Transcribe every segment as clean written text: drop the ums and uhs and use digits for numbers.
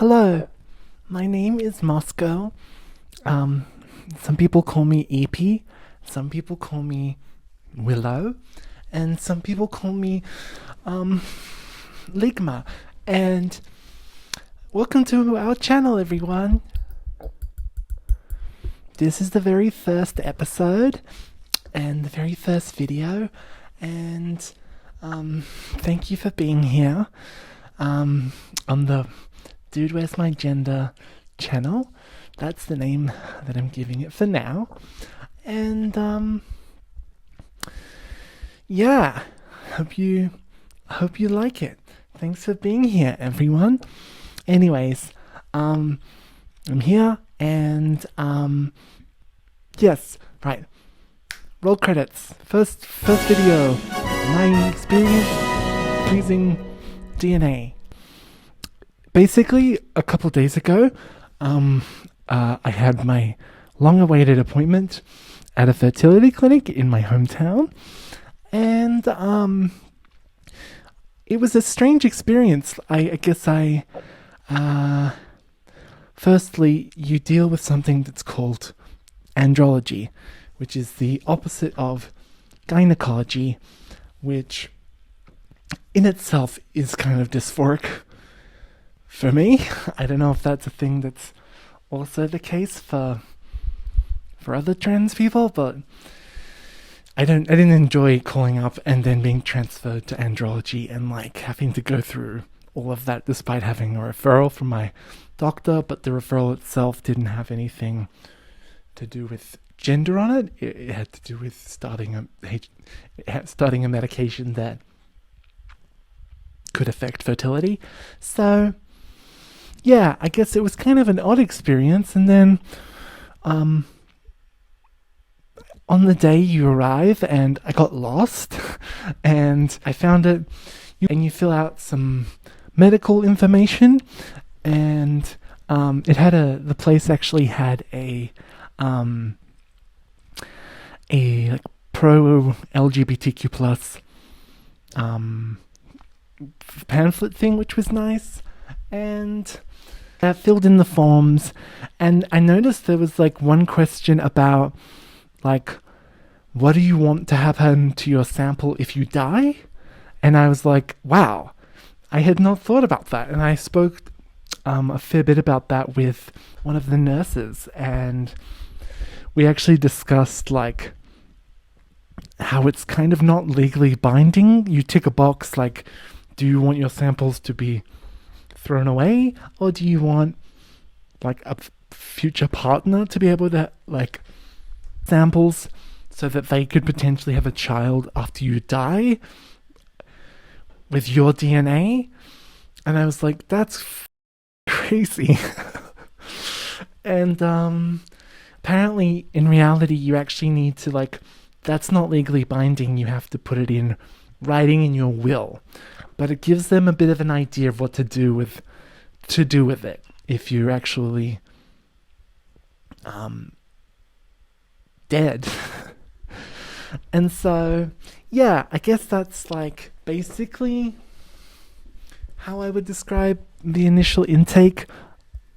Hello, my name is Moscow. Some people call me EP, some people call me Willow, and some people call me Ligma. And welcome to our channel, everyone. This is the very first episode and the very first video, and thank you for being here on the Dude, Where's My Gender channel. That's the name that I'm giving it for now. And yeah, hope you like it. Thanks for being here, everyone. Anyways, I'm here, and yes, right. Roll credits. First video. My experience using DNA. Basically, a couple days ago, I had my long-awaited appointment at a fertility clinic in my hometown, and it was a strange experience. I guess firstly, you deal with something that's called andrology, which is the opposite of gynecology, which in itself is kind of dysphoric for me. I don't know if that's a thing that's also the case for other trans people, but I didn't enjoy calling up and then being transferred to andrology and like having to go through all of that despite having a referral from my doctor, but the referral itself didn't have anything to do with gender on it. It had to do with starting a medication that could affect fertility. So yeah, I guess it was kind of an odd experience. And then on the day you arrive, and I got lost and I found it, and you fill out some medical information, and the place actually had a like pro LGBTQ plus pamphlet thing, which was nice. And I filled in the forms, and I noticed there was like one question about like, what do you want to happen to your sample if you die? And I was like, wow, I had not thought about that. And I spoke a fair bit about that with one of the nurses, and we actually discussed like how it's kind of not legally binding. You tick a box like, do you want your samples to be thrown away, or do you want like a future partner to be able to like samples so that they could potentially have a child after you die with your DNA? And I was like, that's crazy. And apparently in reality you actually need to like, that's not legally binding. You have to put it in writing in your will, but it gives them a bit of an idea of what to do with it if you're actually dead. And so yeah, I guess that's like basically how I would describe the initial intake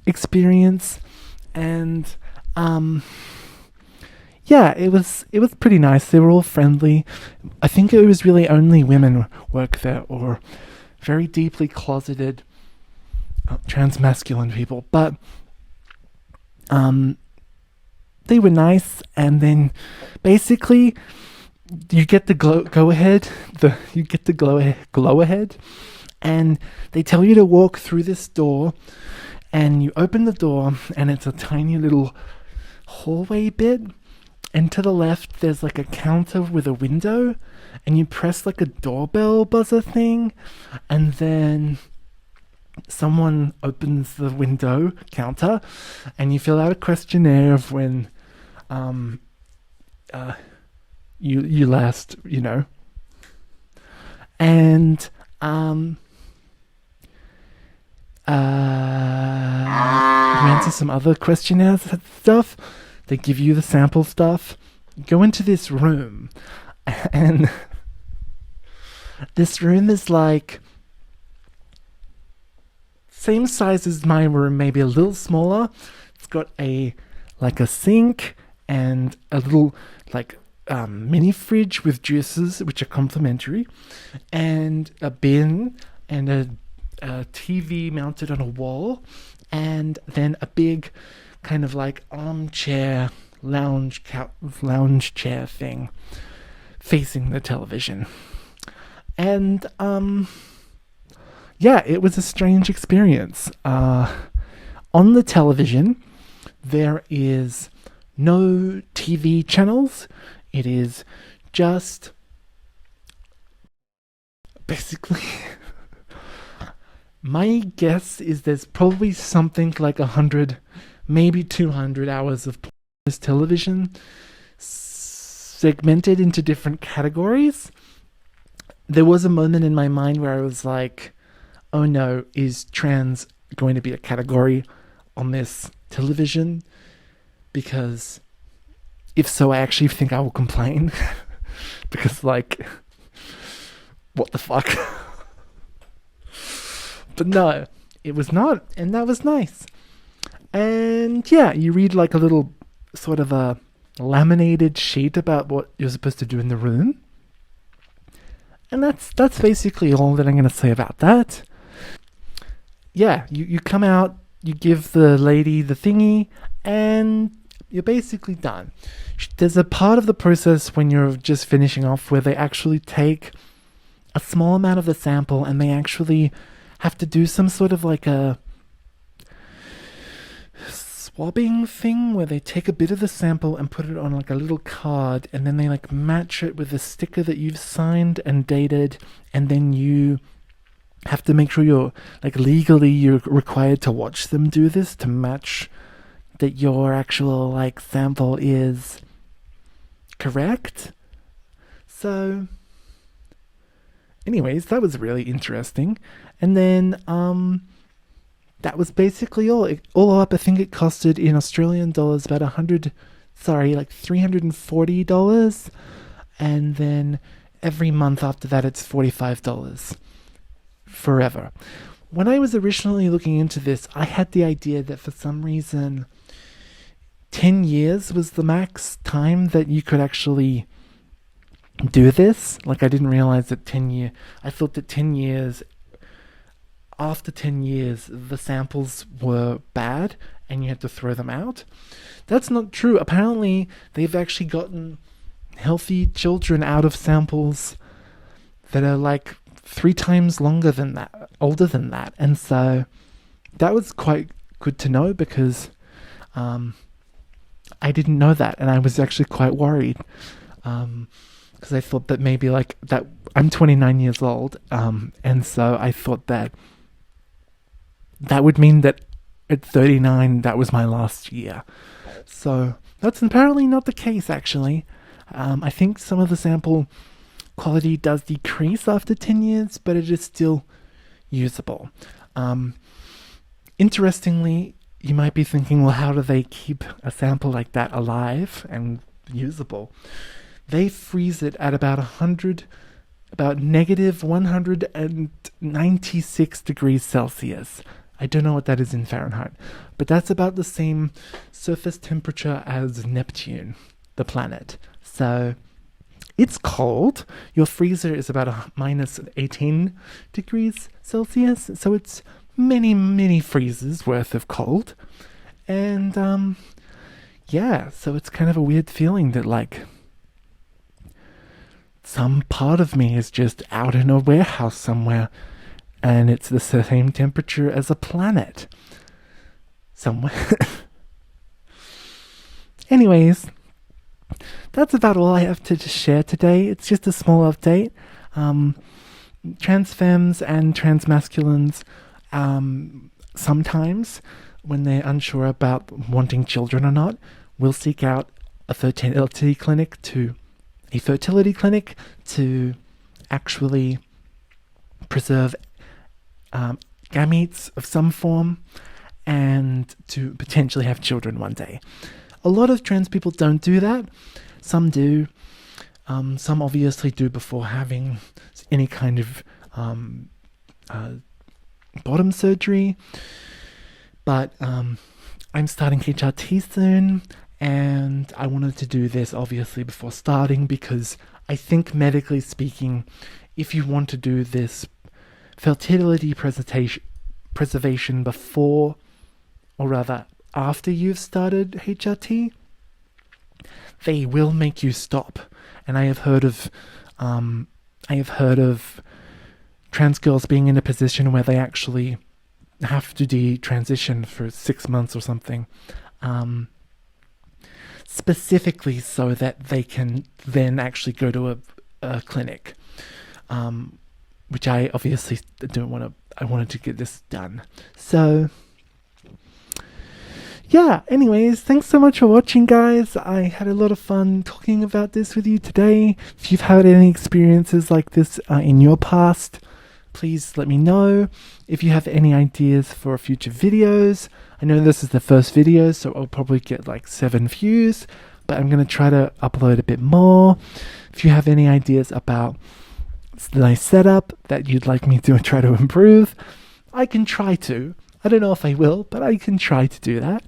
experience. And yeah, it was pretty nice. They were all friendly. I think it was really only women work there, or very deeply closeted transmasculine people. But they were nice. And then basically you get the go ahead. You get the glow ahead, and they tell you to walk through this door, and you open the door, and it's a tiny little hallway bit. And to the left, there's like a counter with a window, and you press like a doorbell buzzer thing, and then someone opens the window counter, and you fill out a questionnaire of when you last, and you answer some other questionnaires and stuff. They give you the sample stuff. Go into this room, and this room is like same size as my room, maybe a little smaller. It's got a sink and a little mini fridge with juices, which are complimentary, and a bin and a TV mounted on a wall, and then a big kind of armchair lounge chair thing facing the television. And yeah, it was a strange experience. On the television, there is no TV channels. It is just basically my guess is there's probably something like 100, maybe 200 hours of this television segmented into different categories. There was a moment in my mind where I was like, oh no, is trans going to be a category on this television? Because if so, I actually think I will complain. Because what the fuck? But no, it was not, and that was nice. And yeah, you read a little sort of a laminated sheet about what you're supposed to do in the room. And that's basically all that I'm going to say about that. Yeah, you come out, you give the lady the thingy, and you're basically done. There's a part of the process when you're just finishing off where they actually take a small amount of the sample and they actually have to do some sort of a swabbing thing where they take a bit of the sample and put it on a little card, and then they match it with a sticker that you've signed and dated, and then you have to make sure you're legally you're required to watch them do this to match that your actual sample is correct. So anyways, that was really interesting. And then that was basically all. All up, I think it costed in Australian dollars about $340. And then every month after that, it's $45 forever. When I was originally looking into this, I had the idea that for some reason 10 years was the max time that you could actually do this. I didn't realize that I thought that 10 years, after 10 years, the samples were bad and you had to throw them out. That's not true. Apparently, they've actually gotten healthy children out of samples that are 3 times older than that. And so that was quite good to know, because I didn't know that, and I was actually quite worried. Because I thought that maybe that I'm 29 years old, and so I thought that would mean that at 39 that was my last year. So that's apparently not the case, actually. I think some of the sample quality does decrease after 10 years, but it is still usable. Interestingly, you might be thinking, well, how do they keep a sample like that alive and usable? They freeze it at about negative 196 degrees Celsius. I don't know what that is in Fahrenheit, but that's about the same surface temperature as Neptune, the planet. So it's cold. Your freezer is about a minus 18 degrees Celsius, so it's many, many freezers worth of cold. And yeah, so it's kind of a weird feeling that some part of me is just out in a warehouse somewhere, and it's the same temperature as a planet somewhere. Anyways, that's about all I have to share today. It's just a small update. Trans femmes and trans masculines, sometimes when they're unsure about wanting children or not, will seek out a fertility clinic to actually preserve gametes of some form and to potentially have children one day. A lot of trans people don't do that. Some do. Some obviously do before having any kind of bottom surgery. But I'm starting HRT soon, and I wanted to do this obviously before starting, because I think medically speaking, if you want to do this fertility preservation before, or rather after you've started HRT, they will make you stop. And I have heard of trans girls being in a position where they actually have to detransition for 6 months or something, specifically so that they can then actually go to a clinic, which I obviously don't want to. I wanted to get this done. So yeah, anyways, thanks so much for watching, guys. I had a lot of fun talking about this with you today. If you've had any experiences like this in your past, please let me know. If you have any ideas for future videos, I know this is the first video, so I'll probably get like 7 views, but I'm going to try to upload a bit more. If you have any ideas about my setup that you'd like me to try to improve, I can try to. I don't know if I will, but I can try to do that.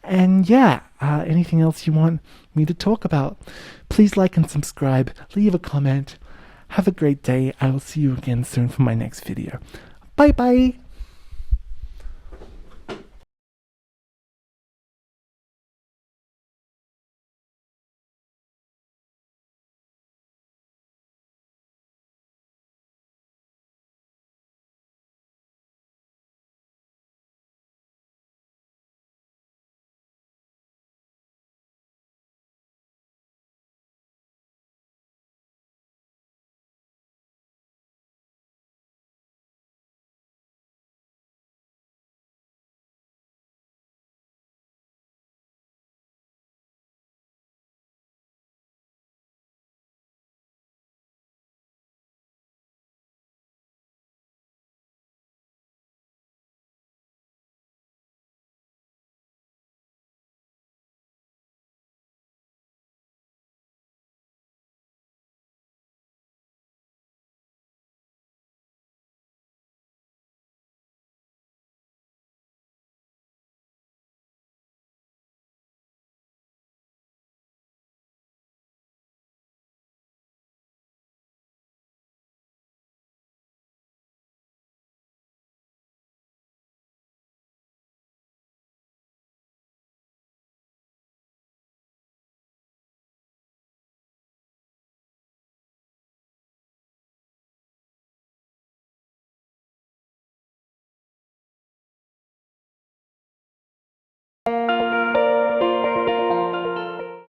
And yeah, anything else you want me to talk about, please like and subscribe, leave a comment. Have a great day. I will see you again soon for my next video. Bye bye.